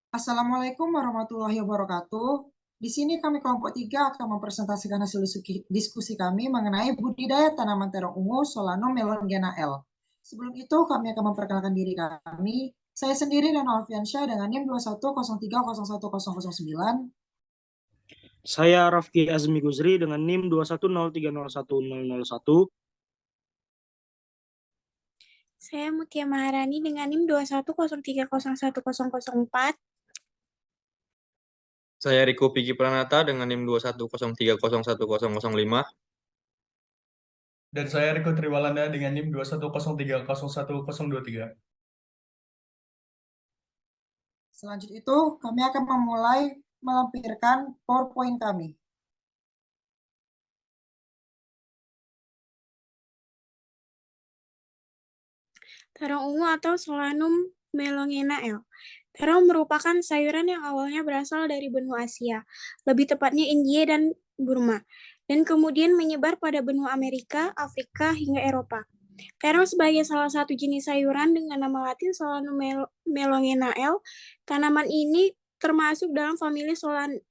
Assalamualaikum warahmatullahi wabarakatuh. Di sini kami kelompok 3 akan mempresentasikan hasil diskusi kami mengenai budidaya tanaman terong ungu Solanum melongena L. Sebelum itu kami akan memperkenalkan diri kami. Saya sendiri Lena Alfiansyah dengan NIM 2103011009. Saya Rafki Azmi Guzri dengan NIM 2103011001. Saya Mutia Maharani dengan NIM 2103011004. Saya Riko Piki Pranata dengan NIM 2103011005. Dan saya Riko Triwalanda dengan NIM 2103011023. Selanjutnya itu kami akan memulai melampirkan PowerPoint kami. Terong ungu atau Solanum melongena L. Terong merupakan sayuran yang awalnya berasal dari benua Asia, lebih tepatnya India dan Burma, dan kemudian menyebar pada benua Amerika, Afrika, hingga Eropa. Terong sebagai salah satu jenis sayuran dengan nama latin Solanum melongena L. Tanaman ini termasuk dalam famili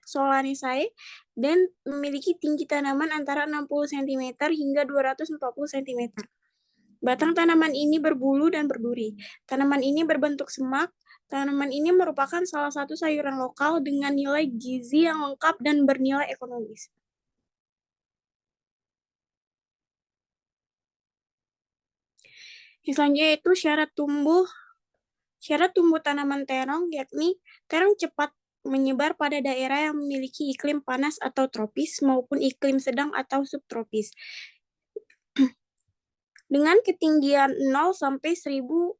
Solanaceae dan memiliki tinggi tanaman antara 60 cm hingga 240 cm. Batang tanaman ini berbulu dan berduri. Tanaman ini berbentuk semak. Tanaman ini merupakan salah satu sayuran lokal dengan nilai gizi yang lengkap dan bernilai ekonomis. Selanjutnya itu syarat tumbuh tanaman terong, yakni terong cepat menyebar pada daerah yang memiliki iklim panas atau tropis maupun iklim sedang atau subtropis. Dengan ketinggian 0 sampai 1200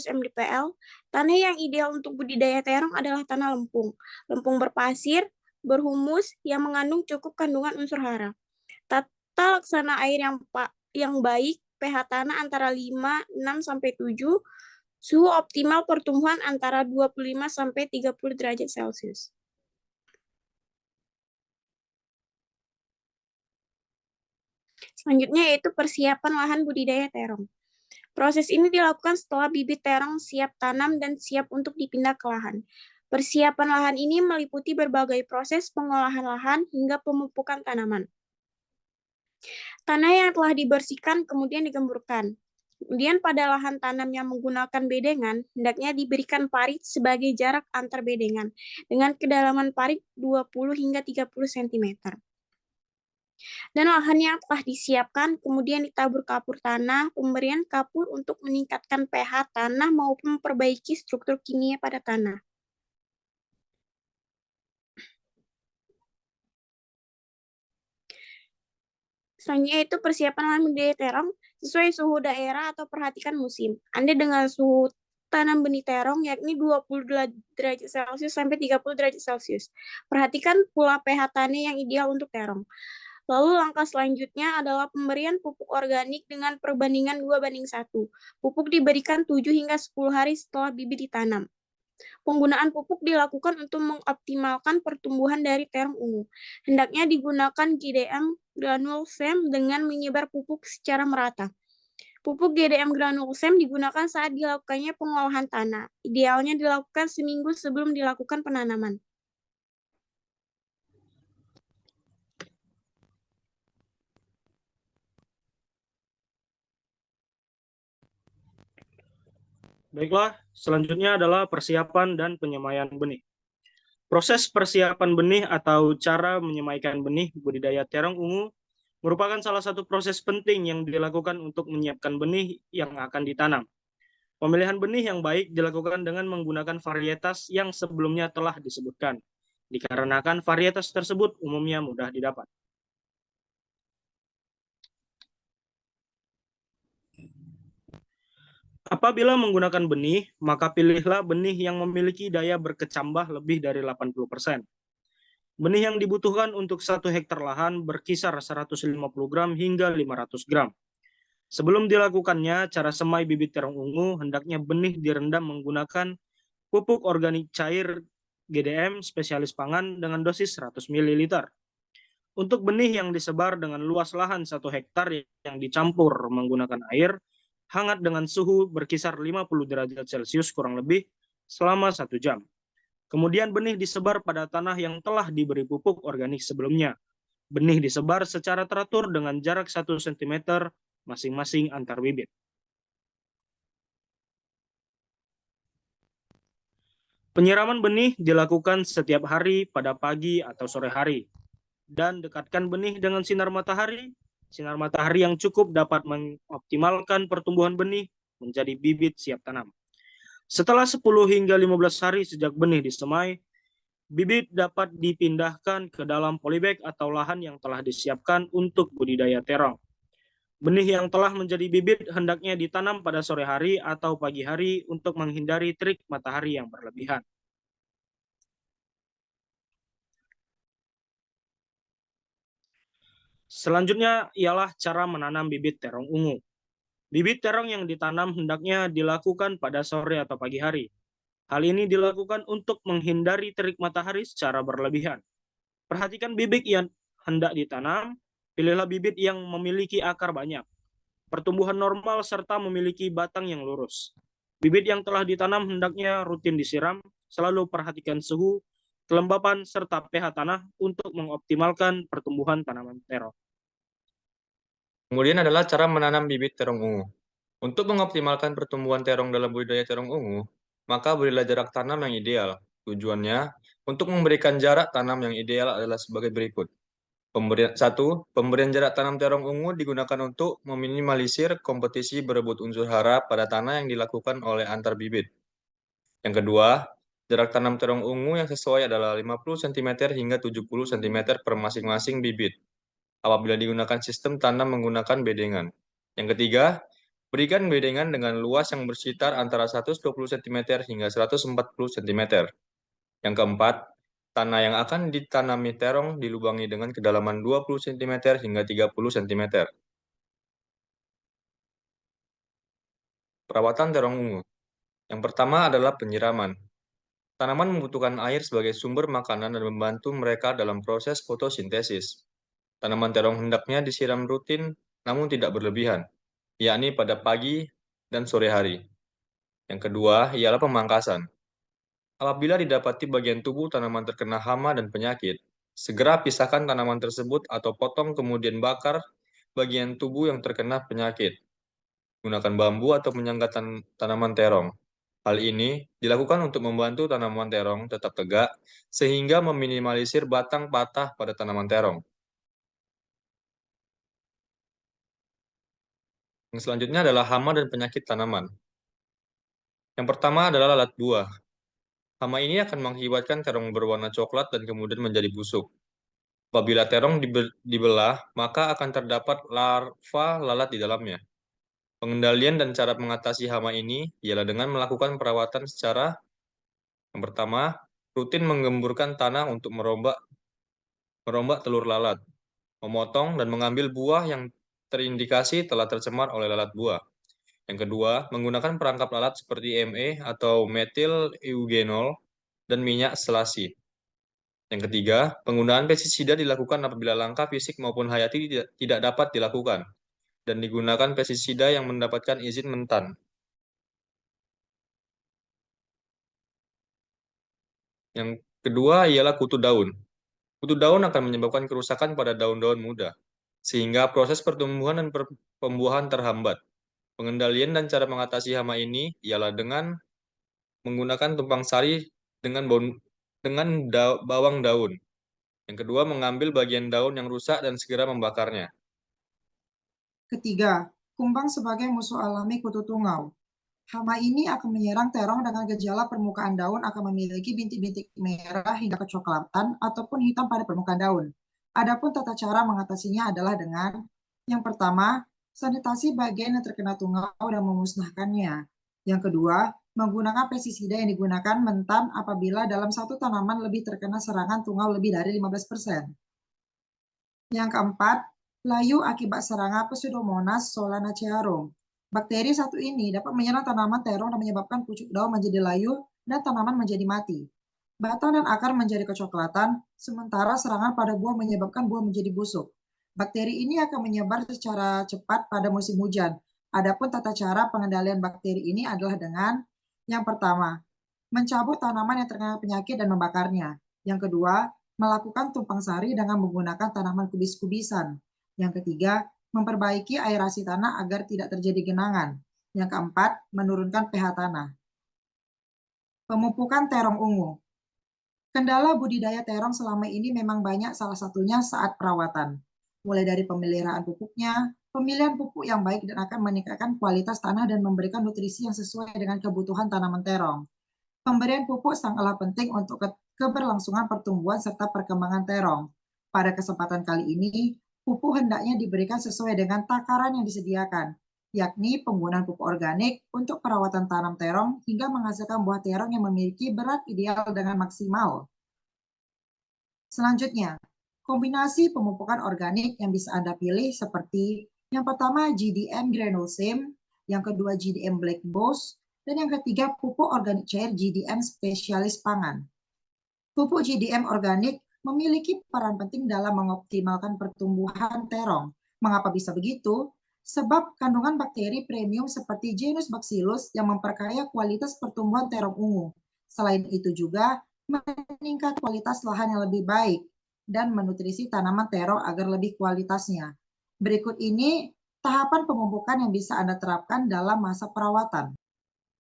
mdpl, tanah yang ideal untuk budidaya terong adalah tanah lempung. Lempung berpasir, berhumus, yang mengandung cukup kandungan unsur hara. Tata laksana air yang baik, pH tanah antara 5, 6 sampai 7, suhu optimal pertumbuhan antara 25 sampai 30 derajat Celcius. Selanjutnya yaitu persiapan lahan budidaya terong. Proses ini dilakukan setelah bibit terong siap tanam dan siap untuk dipindah ke lahan. Persiapan lahan ini meliputi berbagai proses pengolahan lahan hingga pemupukan tanaman. Tanah yang telah dibersihkan kemudian digemburkan. Kemudian pada lahan tanam yang menggunakan bedengan, hendaknya diberikan parit sebagai jarak antar bedengan dengan kedalaman parit 20 hingga 30 cm. Dan lahan yang telah disiapkan kemudian ditabur kapur tanah, pemberian kapur untuk meningkatkan pH tanah maupun memperbaiki struktur kimia pada tanah. Selanjutnya itu persiapan lahan budidaya terong sesuai suhu daerah atau perhatikan musim. Anda dengan suhu tanam benih terong yakni 20 derajat Celcius sampai 30 derajat Celcius. Perhatikan pula pH tanah yang ideal untuk terong. Lalu langkah selanjutnya adalah pemberian pupuk organik dengan perbandingan 2:1. Pupuk diberikan 7 hingga 10 hari setelah bibit ditanam. Penggunaan pupuk dilakukan untuk mengoptimalkan pertumbuhan dari terong ungu. Hendaknya digunakan GDM granul SEM dengan menyebar pupuk secara merata. Pupuk GDM granul SEM digunakan saat dilakukannya pengolahan tanah. Idealnya dilakukan seminggu sebelum dilakukan penanaman. Baiklah, selanjutnya adalah persiapan dan penyemaian benih. Proses persiapan benih atau cara menyemaikan benih budidaya terong ungu merupakan salah satu proses penting yang dilakukan untuk menyiapkan benih yang akan ditanam. Pemilihan benih yang baik dilakukan dengan menggunakan varietas yang sebelumnya telah disebutkan, dikarenakan varietas tersebut umumnya mudah didapat. Apabila menggunakan benih, maka pilihlah benih yang memiliki daya berkecambah lebih dari 80%. Benih yang dibutuhkan untuk 1 hektar lahan berkisar 150 gram hingga 500 gram. Sebelum dilakukannya, cara semai bibit terong ungu, hendaknya benih direndam menggunakan pupuk organik cair GDM spesialis pangan dengan dosis 100 ml. Untuk benih yang disebar dengan luas lahan 1 hektar yang dicampur menggunakan air hangat dengan suhu berkisar 50 derajat Celcius kurang lebih selama 1 jam. Kemudian benih disebar pada tanah yang telah diberi pupuk organik sebelumnya. Benih disebar secara teratur dengan jarak 1 cm masing-masing antar bibit. Penyiraman benih dilakukan setiap hari pada pagi atau sore hari, dan dekatkan benih dengan sinar matahari. Sinar matahari yang cukup dapat mengoptimalkan pertumbuhan benih menjadi bibit siap tanam. Setelah 10 hingga 15 hari sejak benih disemai, bibit dapat dipindahkan ke dalam polybag atau lahan yang telah disiapkan untuk budidaya terong. Benih yang telah menjadi bibit hendaknya ditanam pada sore hari atau pagi hari untuk menghindari terik matahari yang berlebihan. Selanjutnya ialah cara menanam bibit terong ungu. Bibit terong yang ditanam hendaknya dilakukan pada sore atau pagi hari. Hal ini dilakukan untuk menghindari terik matahari secara berlebihan. Perhatikan bibit yang hendak ditanam, pilihlah bibit yang memiliki akar banyak, pertumbuhan normal, serta memiliki batang yang lurus. Bibit yang telah ditanam hendaknya rutin disiram, selalu perhatikan suhu, kelembapan, serta pH tanah untuk mengoptimalkan pertumbuhan tanaman terong. Kemudian adalah cara menanam bibit terong ungu. Untuk mengoptimalkan pertumbuhan terong dalam budidaya terong ungu, maka berilah jarak tanam yang ideal. Tujuannya, untuk memberikan jarak tanam yang ideal adalah sebagai berikut. Pemberian jarak tanam terong ungu digunakan untuk meminimalisir kompetisi berebut unsur hara pada tanah yang dilakukan oleh antar bibit. Yang kedua, jarak tanam terong ungu yang sesuai adalah 50 cm hingga 70 cm per masing-masing bibit, apabila digunakan sistem tanam menggunakan bedengan. Yang ketiga, berikan bedengan dengan luas yang bersekitar antara 120 cm hingga 140 cm. Yang keempat, tanah yang akan ditanami terong dilubangi dengan kedalaman 20 cm hingga 30 cm. Perawatan terong ungu. Yang pertama adalah penyiraman. Tanaman membutuhkan air sebagai sumber makanan dan membantu mereka dalam proses fotosintesis. Tanaman terong hendaknya disiram rutin namun tidak berlebihan, yakni pada pagi dan sore hari. Yang kedua ialah pemangkasan. Apabila didapati bagian tubuh tanaman terkena hama dan penyakit, segera pisahkan tanaman tersebut atau potong kemudian bakar bagian tubuh yang terkena penyakit. Gunakan bambu atau menyangga tanaman terong. Hal ini dilakukan untuk membantu tanaman terong tetap tegak sehingga meminimalisir batang patah pada tanaman terong. Yang selanjutnya adalah hama dan penyakit tanaman. Yang pertama adalah lalat buah. Hama ini akan mengakibatkan terong berwarna coklat dan kemudian menjadi busuk. Apabila terong dibelah, maka akan terdapat larva lalat di dalamnya. Pengendalian dan cara mengatasi hama ini ialah dengan melakukan perawatan secara yang pertama, rutin menggemburkan tanah untuk merombak telur lalat, memotong dan mengambil buah yang terindikasi telah tercemar oleh lalat buah. Yang kedua, menggunakan perangkap lalat seperti ME atau metil eugenol dan minyak selasi. Yang ketiga, penggunaan pestisida dilakukan apabila langkah fisik maupun hayati tidak dapat dilakukan, dan digunakan pestisida yang mendapatkan izin mentan. Yang kedua ialah kutu daun. Kutu daun akan menyebabkan kerusakan pada daun-daun muda, sehingga proses pertumbuhan dan pembuahan terhambat. Pengendalian dan cara mengatasi hama ini ialah dengan menggunakan tumpang sari dengan bawang daun. Yang kedua, mengambil bagian daun yang rusak dan segera membakarnya. Ketiga, kumbang sebagai musuh alami kutu tungau. Hama ini akan menyerang terong dengan gejala permukaan daun akan memiliki bintik-bintik merah hingga kecoklatan ataupun hitam pada permukaan daun. Adapun tata cara mengatasinya adalah dengan yang pertama, sanitasi bagian yang terkena tungau dan memusnahkannya. Yang kedua, menggunakan pestisida yang digunakan mentan apabila dalam satu tanaman lebih terkena serangan tungau lebih dari 15%. Yang keempat, layu akibat serangan Pseudomonas solanacearum. Bakteri satu ini dapat menyerang tanaman terong dan menyebabkan pucuk daun menjadi layu dan tanaman menjadi mati. Batang dan akar menjadi kecoklatan, sementara serangan pada buah menyebabkan buah menjadi busuk. Bakteri ini akan menyebar secara cepat pada musim hujan. Adapun tata cara pengendalian bakteri ini adalah dengan yang pertama, mencabut tanaman yang terkena penyakit dan membakarnya. Yang kedua, melakukan tumpang sari dengan menggunakan tanaman kubis-kubisan. Yang ketiga, memperbaiki aerasi tanah agar tidak terjadi genangan. Yang keempat, menurunkan pH tanah. Pemupukan terong ungu. Kendala budidaya terong selama ini memang banyak, salah satunya saat perawatan. Mulai dari pemeliharaan pupuknya, pemilihan pupuk yang baik dan akan meningkatkan kualitas tanah dan memberikan nutrisi yang sesuai dengan kebutuhan tanaman terong. Pemberian pupuk sangatlah penting untuk keberlangsungan pertumbuhan serta perkembangan terong. Pada kesempatan kali ini, pupuk hendaknya diberikan sesuai dengan takaran yang disediakan, yakni penggunaan pupuk organik untuk perawatan tanam terong hingga menghasilkan buah terong yang memiliki berat ideal dengan maksimal. Selanjutnya, kombinasi pemupukan organik yang bisa Anda pilih seperti yang pertama GDM Granule Same, yang kedua GDM Black Boss, dan yang ketiga pupuk organik cair GDM Spesialis Pangan. Pupuk GDM organik memiliki peran penting dalam mengoptimalkan pertumbuhan terong. Mengapa bisa begitu? Sebab kandungan bakteri premium seperti genus Bacillus yang memperkaya kualitas pertumbuhan terong ungu. Selain itu juga meningkat kualitas lahan yang lebih baik dan menutrisi tanaman terong agar lebih kualitasnya. Berikut ini tahapan pemupukan yang bisa Anda terapkan dalam masa perawatan.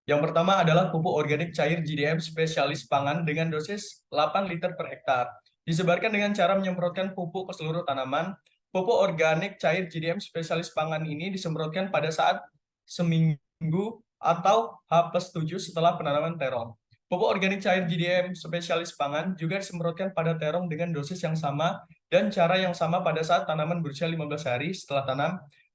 Yang pertama adalah pupuk organik cair GDM Spesialis Pangan dengan dosis 8 liter per hektar. Disebarkan dengan cara menyemprotkan pupuk ke seluruh tanaman. Pupuk organik cair GDM Spesialis Pangan ini disemprotkan pada saat seminggu atau H+7 setelah penanaman terong. Pupuk organik cair GDM Spesialis Pangan juga disemprotkan pada terong dengan dosis yang sama dan cara yang sama pada saat tanaman berusia 15 hari setelah tanam,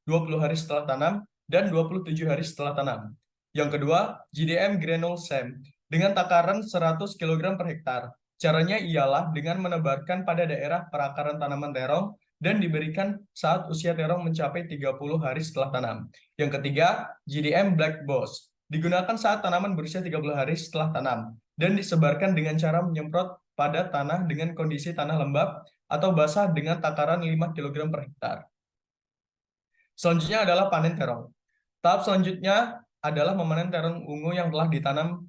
20 hari setelah tanam, dan 27 hari setelah tanam. Yang kedua, GDM Granule Same dengan takaran 100 kg per hektar. Caranya ialah dengan menebarkan pada daerah perakaran tanaman terong dan diberikan saat usia terong mencapai 30 hari setelah tanam. Yang ketiga, GDM Black Boss digunakan saat tanaman berusia 30 hari setelah tanam dan disebarkan dengan cara menyemprot pada tanah dengan kondisi tanah lembab atau basah dengan takaran 5 kg per hektar. Selanjutnya adalah panen terong. Tahap selanjutnya adalah memanen terong ungu yang telah ditanam.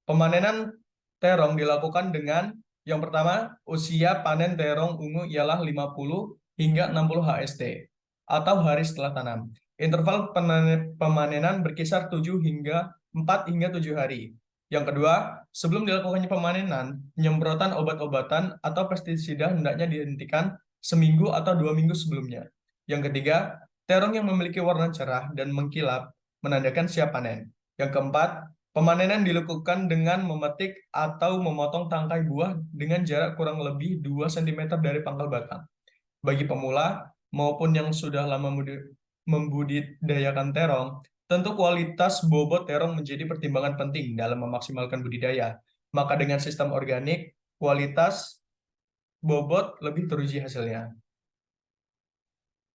Pemanenan terong dilakukan dengan yang pertama, usia panen terong ungu ialah 50 hingga 60 HST atau hari setelah tanam. Interval pemanenan berkisar 4 hingga 7 hari. Yang kedua, sebelum dilakukannya pemanenan, penyemprotan obat-obatan atau pestisida hendaknya dihentikan seminggu atau 2 minggu sebelumnya. Yang ketiga, terong yang memiliki warna cerah dan mengkilap menandakan siap panen. Yang keempat, pemanenan dilakukan dengan memetik atau memotong tangkai buah dengan jarak kurang lebih 2 cm dari pangkal batang. Bagi pemula maupun yang sudah lama membudidayakan terong, tentu kualitas bobot terong menjadi pertimbangan penting dalam memaksimalkan budidaya. Maka dengan sistem organik, kualitas bobot lebih teruji hasilnya.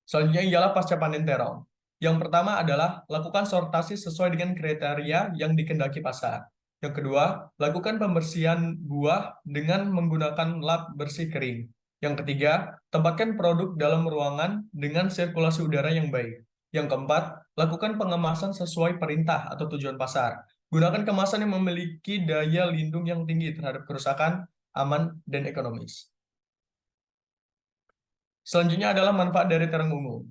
Selanjutnya ialah pasca panen terong. Yang pertama adalah lakukan sortasi sesuai dengan kriteria yang dikehendaki pasar. Yang kedua, lakukan pembersihan buah dengan menggunakan lap bersih kering. Yang ketiga, tempatkan produk dalam ruangan dengan sirkulasi udara yang baik. Yang keempat, lakukan pengemasan sesuai perintah atau tujuan pasar. Gunakan kemasan yang memiliki daya lindung yang tinggi terhadap kerusakan, aman, dan ekonomis. Selanjutnya adalah manfaat dari terong ungu.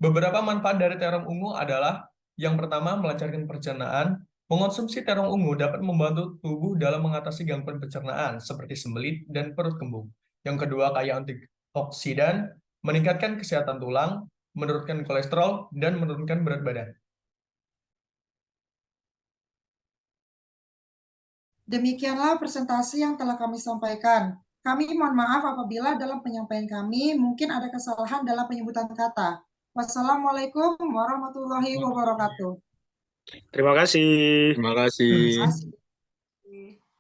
Beberapa manfaat dari terong ungu adalah yang pertama, melancarkan pencernaan. Mengonsumsi terong ungu dapat membantu tubuh dalam mengatasi gangguan pencernaan seperti sembelit dan perut kembung. Yang kedua, kaya antioksidan, meningkatkan kesehatan tulang, menurunkan kolesterol, dan menurunkan berat badan. Demikianlah presentasi yang telah kami sampaikan. Kami mohon maaf apabila dalam penyampaian kami mungkin ada kesalahan dalam penyebutan kata. Wassalamualaikum warahmatullahi wabarakatuh. Terima kasih. Terima kasih. Terima kasih.